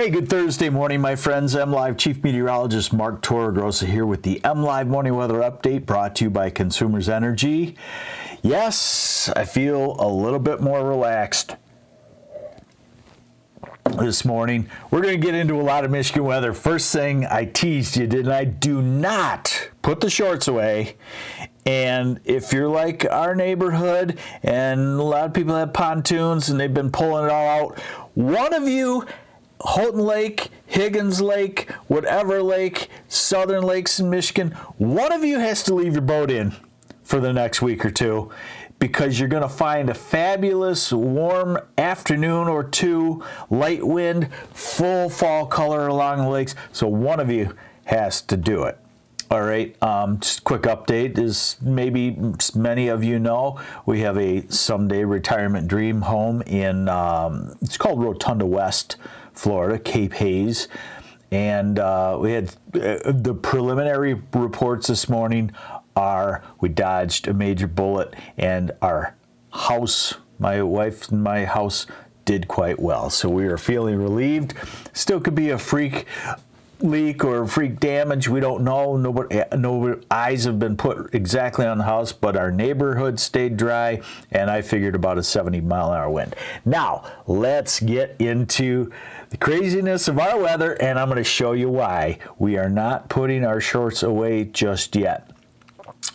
Hey, good Thursday morning, my friends. MLive Chief Meteorologist Mark Torregrossa here with the MLive Morning Weather Update brought to you by Consumers Energy. Yes, I feel a little bit more relaxed this morning. We're going to get into a lot of Michigan weather. First thing, I teased you, didn't I? Do not put the shorts away. And if you're like our neighborhood, and a lot of people have pontoons and they've been pulling it all out, one of you, Houghton Lake, Higgins Lake, whatever lake, southern lakes in Michigan, one of you has to leave your boat in for the next week or two, because you're going to find a fabulous warm afternoon or two, light wind, full fall color along the lakes. So one of you has to do it. All right, just a quick update. As maybe many of you know, we have a someday retirement dream home in, it's called Rotunda West, Florida, Cape Hayes. And we had the preliminary reports this morning are we dodged a major bullet, and our house, my wife and my house, did quite well. So we are feeling relieved. Still could be a freak leak or freak damage. We don't know. Nobody eyes have been put exactly on the house, but our neighborhood stayed dry, and I figured about a 70-mile-an-hour wind. Now, let's get into the craziness of our weather, and I'm going to show you why we are not putting our shorts away just yet.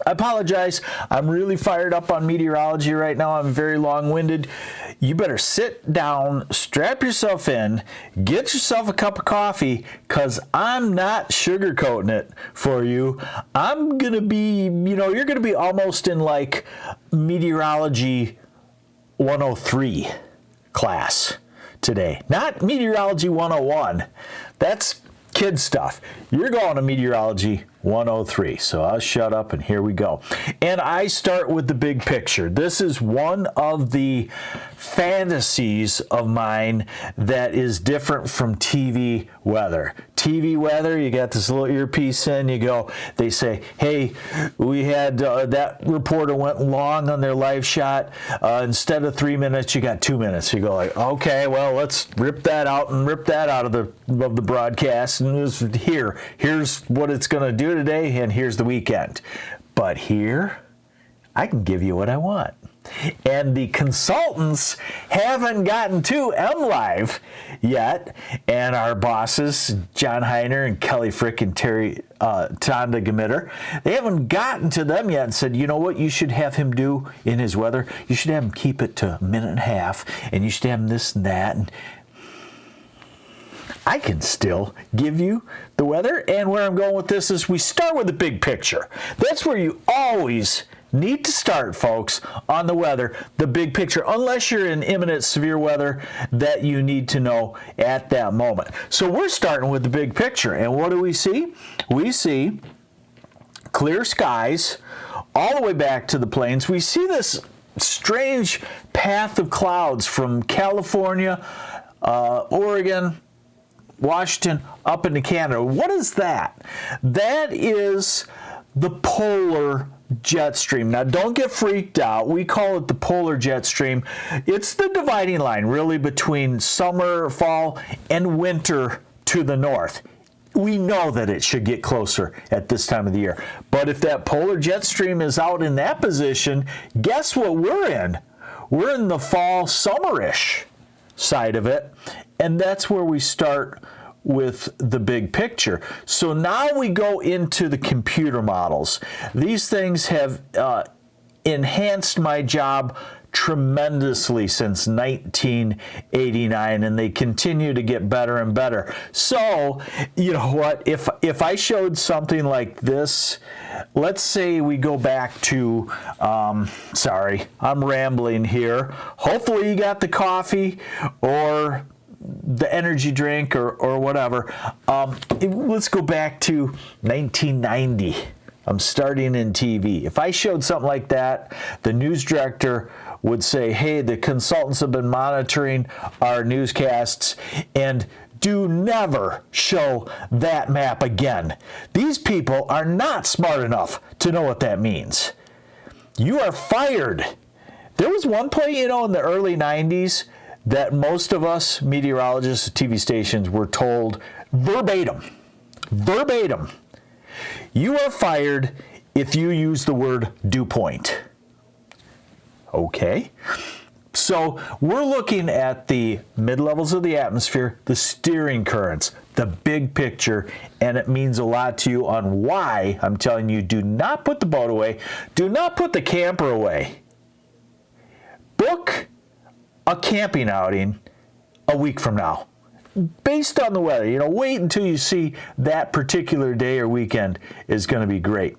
I apologize. I'm really fired up on meteorology right now. I'm very long-winded. You better sit down, strap yourself in, get yourself a cup of coffee, because I'm not sugarcoating it for you. I'm going to be, you're going to be almost in like meteorology 103 class today. Not meteorology 101. That's kid stuff. You're going to meteorology 103. So I'll shut up and here we go. And I start with the big picture. This is one of the fantasies of mine that is different from TV weather. TV weather, you got this little earpiece in, you go, they say, hey, we had that reporter went long on their live shot. Instead of 3 minutes, you got 2 minutes. You go like, okay, well, let's rip that out and rip that out of the broadcast. And here's what it's going to do today, and here's the weekend. But here, I can give you what I want. And the consultants haven't gotten to MLive yet, and our bosses, John Heiner and Kelly Frick and Tonda Gamitter, they haven't gotten to them yet and said, you know what you should have him do in his weather? You should have him keep it to a minute and a half, and you should have him this and that. And I can still give you the weather, and where I'm going with this is we start with the big picture. That's where you always need to start, folks, on the weather, the big picture, unless you're in imminent severe weather that you need to know at that moment. So we're starting with the big picture, and what do we see? We see clear skies all the way back to the plains. We see this strange path of clouds from California, Oregon, Washington, up into Canada. What is that? That is the polar jet stream. Now, don't get freaked out. We call it the polar jet stream. It's the dividing line, really, between summer, fall, and winter to the north. We know that it should get closer at this time of the year. But if that polar jet stream is out in that position, guess what we're in? We're in the fall, summerish side of it. And that's where we start with the big picture. So now we go into the computer models. These things have enhanced my job tremendously since 1989, and they continue to get better and better. So, you know what, if I showed something like this, let's say we go back to, sorry, I'm rambling here. Hopefully you got the coffee or the energy drink or whatever. Let's go back to 1990. I'm starting in TV. If I showed something like that, the news director would say, hey, the consultants have been monitoring our newscasts, and do never show that map again. These people are not smart enough to know what that means. You are fired. There was one point, in the early 90s that most of us meteorologists at TV stations were told verbatim, you are fired if you use the word dew point. Okay. So we're looking at the mid-levels of the atmosphere, the steering currents, the big picture, and it means a lot to you on why I'm telling you, do not put the boat away. Do not put the camper away. Book a camping outing a week from now based on the weather. You know, wait until you see that particular day or weekend is going to be great.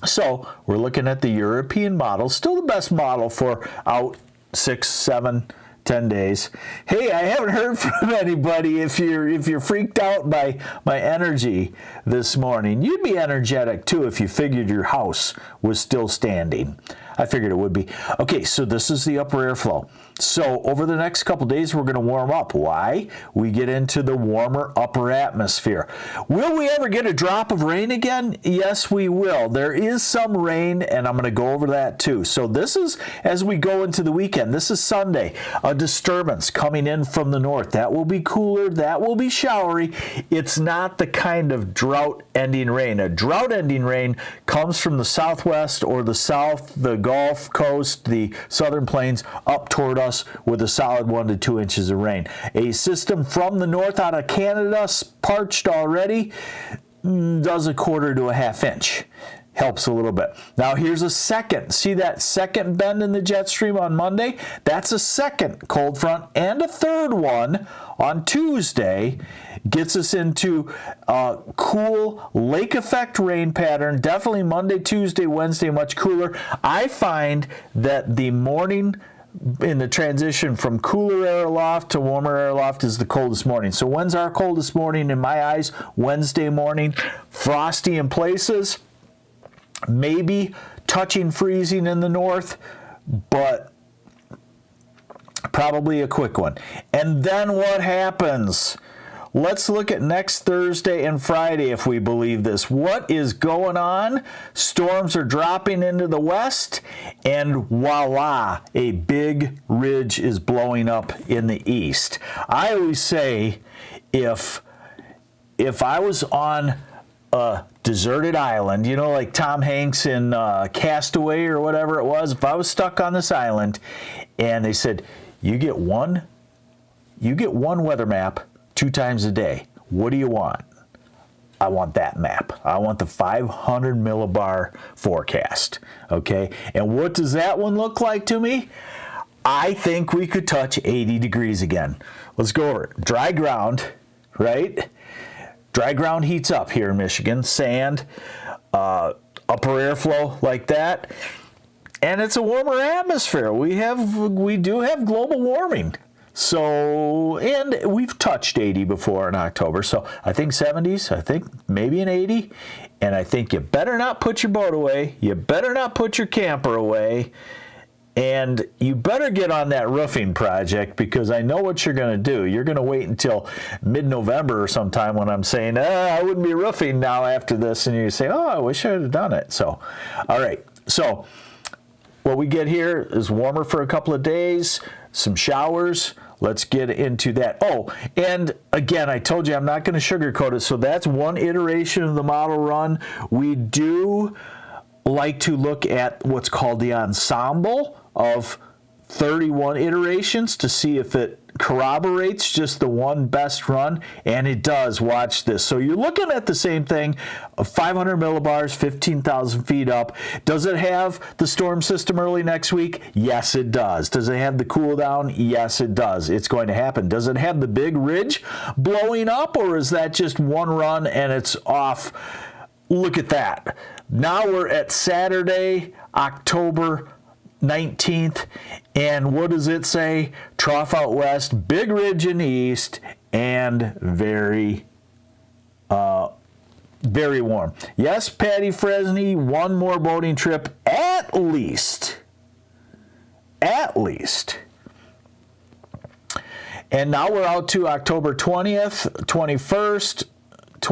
So we're looking at the European model, still the best model for out 6, 7, 10 days. Hey, I haven't heard from anybody. If you're freaked out by my energy this morning, you'd be energetic too if you figured your house was still standing. I figured it would be. Okay, so this is the upper airflow. So over the next couple days, we're going to warm up. Why? We get into the warmer upper atmosphere. Will we ever get a drop of rain again? Yes, we will. There is some rain, and I'm going to go over that too. So this is, as we go into the weekend, this is Sunday, a disturbance coming in from the north. That will be cooler. That will be showery. It's not the kind of drought-ending rain. A drought-ending rain comes from the southwest or the south, the Gulf Coast, the southern plains, up toward us with a solid 1 to 2 inches of rain. A system from the north out of Canada, parched already, does a 1/4 to a 1/2 inch. Helps a little bit. Now here's a second. See that second bend in the jet stream on Monday? That's a second cold front, and a third one on Tuesday gets us into a cool lake effect rain pattern. Definitely Monday, Tuesday, Wednesday, much cooler. I find that the morning in the transition from cooler air aloft to warmer air aloft is the coldest morning. So when's our coldest morning in my eyes? Wednesday morning. Frosty in places. Maybe touching freezing in the north, but probably a quick one. And then what happens? Let's look at next Thursday and Friday if we believe this. What is going on? Storms are dropping into the west, and voila, a big ridge is blowing up in the east. I always say if I was on a deserted island, you know, like Tom Hanks in Castaway or whatever it was, if I was stuck on this island and they said, you get one weather map 2 times a day. What do you want? I want that map. I want the 500 millibar forecast. Okay. And what does that one look like to me? I think we could touch 80 degrees again. Let's go over it. Dry ground, right? Dry ground heats up here in Michigan. Sand, upper airflow like that. And it's a warmer atmosphere. We do have global warming. So, and we've touched 80 before in October. So I think 70s, I think maybe an 80. And I think you better not put your boat away. You better not put your camper away. And you better get on that roofing project, because I know what you're going to do. You're going to wait until mid-November or sometime when I'm saying, I wouldn't be roofing now after this. And you say, I wish I had done it. So, all right. So what we get here is warmer for a couple of days, some showers. Let's get into that. Oh, and again, I told you I'm not going to sugarcoat it. So that's one iteration of the model run. We do like to look at what's called the ensemble of 31 iterations to see if it corroborates just the one best run, and it does. Watch this. So you're looking at the same thing, 500 millibars, 15,000 feet up. Does it have the storm system early next week? Yes, it does. Does it have the cool down? Yes, it does. It's going to happen. Does it have the big ridge blowing up, or is that just one run and it's off? Look at that. Now we're at Saturday, October 19th, and what does it say? Trough out west, big ridge in the east, and very warm. Yes, Patty Fresney, one more boating trip at least. At least. And now we're out to October 20th, 21st,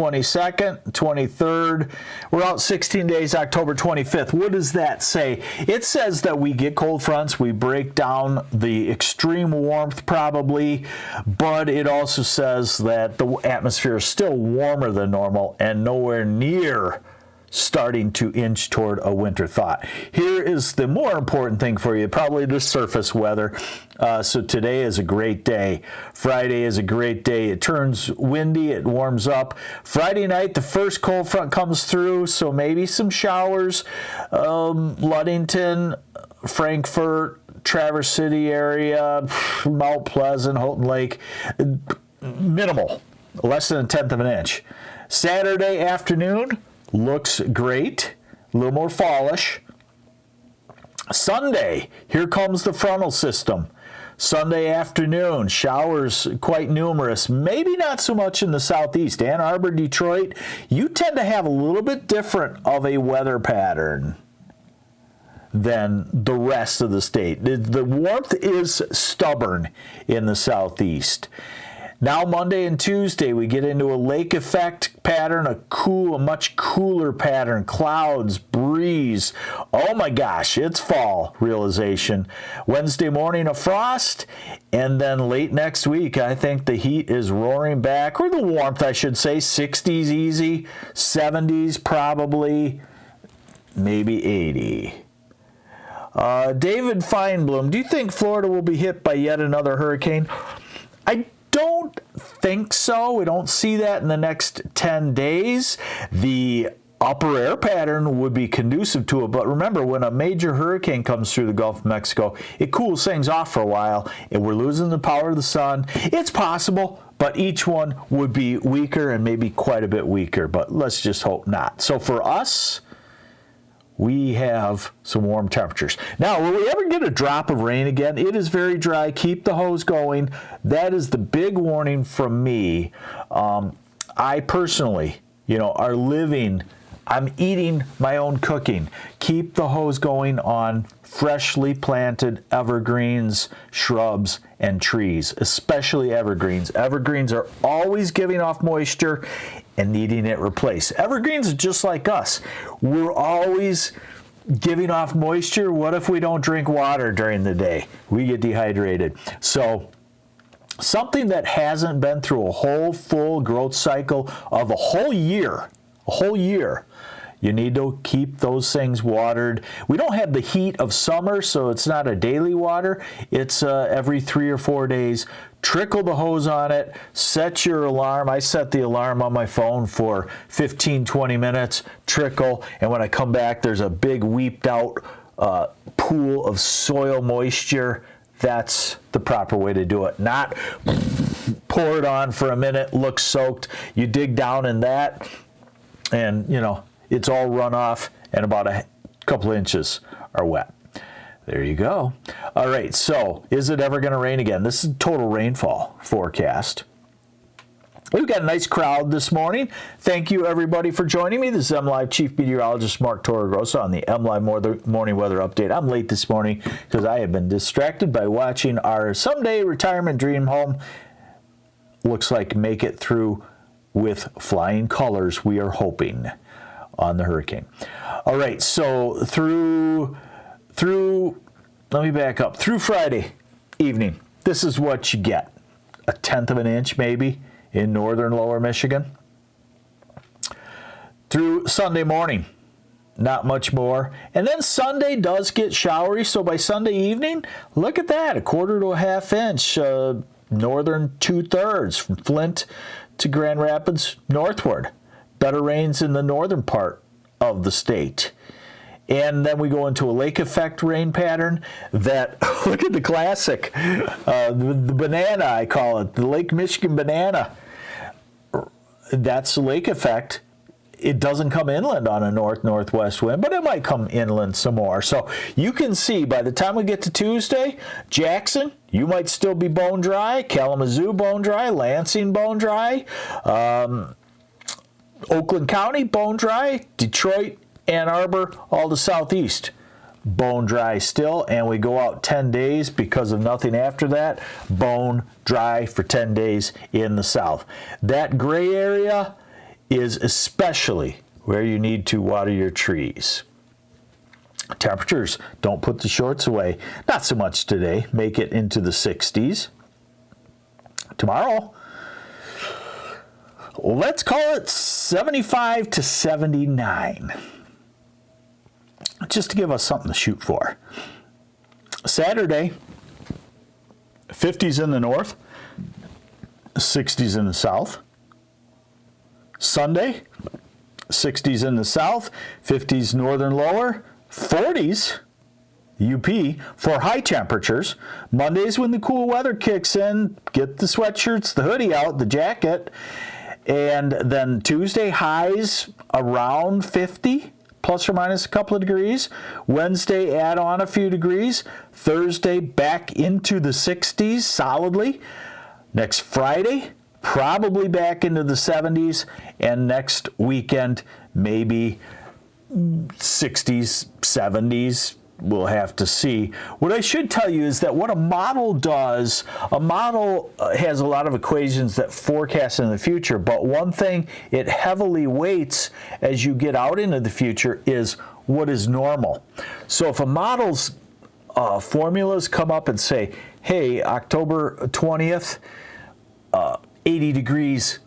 22nd, 23rd. We're out 16 days, October 25th. What does that say? It says that we get cold fronts, we break down the extreme warmth probably, but it also says that the atmosphere is still warmer than normal and nowhere near starting to inch toward a winter thaw. Here is the more important thing for you, probably the surface weather. So today is a great day. Friday is a great day. It turns windy, it warms up. Friday night, the first cold front comes through, so maybe some showers. Ludington, Frankfort, Traverse City area, Mount Pleasant, Houghton Lake, minimal, less than a tenth of an inch. Saturday afternoon, looks great, a little more fallish. Sunday, here comes the frontal system. Sunday afternoon, showers quite numerous, maybe not so much in the southeast. Ann Arbor, Detroit, you tend to have a little bit different of a weather pattern than the rest of the state. The warmth is stubborn in the southeast. Now Monday and Tuesday, we get into a lake effect pattern, a much cooler pattern, clouds, breeze. Oh my gosh, it's fall realization. Wednesday morning, a frost, and then late next week, I think the heat is roaring back, or the warmth, I should say, 60s easy, 70s probably, maybe 80. David Feinblum, do you think Florida will be hit by yet another hurricane? I don't think so. We don't see that in the next 10 days. The upper air pattern would be conducive to it, but remember, when a major hurricane comes through the Gulf of Mexico, it cools things off for a while, and we're losing the power of the sun. It's possible, but each one would be weaker and maybe quite a bit weaker, but let's just hope not. So for us, we have some warm temperatures. Now, will we ever get a drop of rain again? It is very dry. Keep the hose going. That is the big warning from me. I personally, I'm eating my own cooking. Keep the hose going on freshly planted evergreens, shrubs, and trees, especially evergreens. Evergreens are always giving off moisture and needing it replaced. Evergreens are just like us. We're always giving off moisture. What if we don't drink water during the day? We get dehydrated. So something that hasn't been through a whole full growth cycle of a whole year, you need to keep those things watered. We don't have the heat of summer, so it's not a daily water. It's every 3 or 4 days. Trickle the hose on it. Set your alarm. I set the alarm on my phone for 15, 20 minutes. Trickle. And when I come back, there's a big weeped out pool of soil moisture. That's the proper way to do it. Not pour it on for a minute, look soaked. You dig down in that, and it's all run off, and about a couple inches are wet. There you go. All right, so is it ever going to rain again? This is total rainfall forecast. We've got a nice crowd this morning. Thank you, everybody, for joining me. This is MLive Chief Meteorologist Mark Torregrossa on the MLive Morning Weather Update. I'm late this morning because I have been distracted by watching our someday retirement dream home. Looks like make it through with flying colors, we are hoping, on the hurricane. All right, so through let me back up. Through Friday evening, this is what you get. A tenth of an inch maybe in northern lower Michigan. Through Sunday morning, not much more. And then Sunday does get showery, so by Sunday evening, look at that, a quarter to a half inch, northern 2/3 from Flint to Grand Rapids northward. Better rains in the northern part of the state. And then we go into a lake effect rain pattern that, look at the classic, the banana, I call it, the Lake Michigan banana. That's the lake effect. It doesn't come inland on a north-northwest wind, but it might come inland some more. So you can see by the time we get to Tuesday, Jackson, you might still be bone dry, Kalamazoo bone dry, Lansing bone dry, Oakland County bone dry, Detroit, Ann Arbor, all the southeast, bone dry still, and we go out 10 days because of nothing after that, bone dry for 10 days in the south. That gray area is especially where you need to water your trees. Temperatures, don't put the shorts away. Not so much today. Make it into the 60s. Tomorrow, let's call it 75 to 79. Just to give us something to shoot for. Saturday, 50s in the north, 60s in the south. Sunday, 60s in the south, 50s northern lower, 40s UP for high temperatures. Monday's when the cool weather kicks in. Get the sweatshirts, the hoodie out, the jacket. And then Tuesday, highs around 50, plus or minus a couple of degrees. Wednesday, add on a few degrees. Thursday, back into the 60s solidly. Next Friday, probably back into the 70s. And next weekend, maybe 60s, 70s. We'll have to see. What I should tell you is that what a model does, a model has a lot of equations that forecast in the future, but one thing it heavily weights as you get out into the future is what is normal. So if a model's formulas come up and say, hey, October 20th, 80 degrees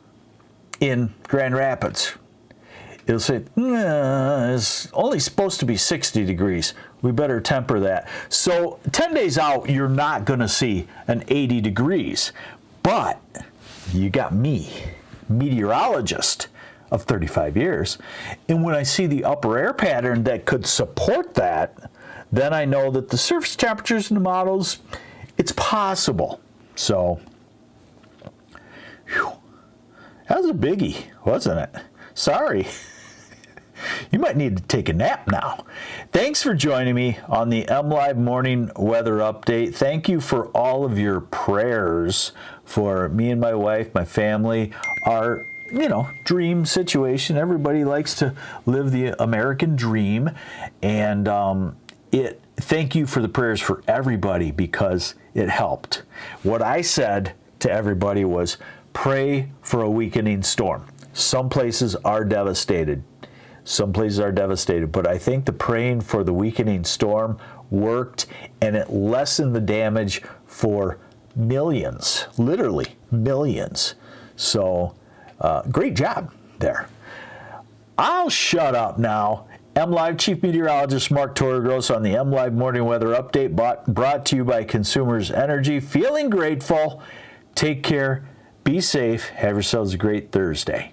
in Grand Rapids, it'll say, it's only supposed to be 60 degrees. We better temper that. So 10 days out, you're not going to see an 80 degrees. But you got me, meteorologist of 35 years. And when I see the upper air pattern that could support that, then I know that the surface temperatures in the models, it's possible. So, whew, that was a biggie, wasn't it? Sorry. You might need to take a nap now. Thanks for joining me on the MLive Morning Weather Update. Thank you for all of your prayers for me and my wife, my family, our dream situation. Everybody likes to live the American dream. And thank you for the prayers for everybody because it helped. What I said to everybody was pray for a weakening storm. Some places are devastated. Some places are devastated, but I think the praying for the weakening storm worked, and it lessened the damage for millions, literally millions. So, great job there. I'll shut up now. MLive Chief Meteorologist Mark Torregros on the MLive Morning Weather Update, brought to you by Consumers Energy. Feeling grateful. Take care. Be safe. Have yourselves a great Thursday.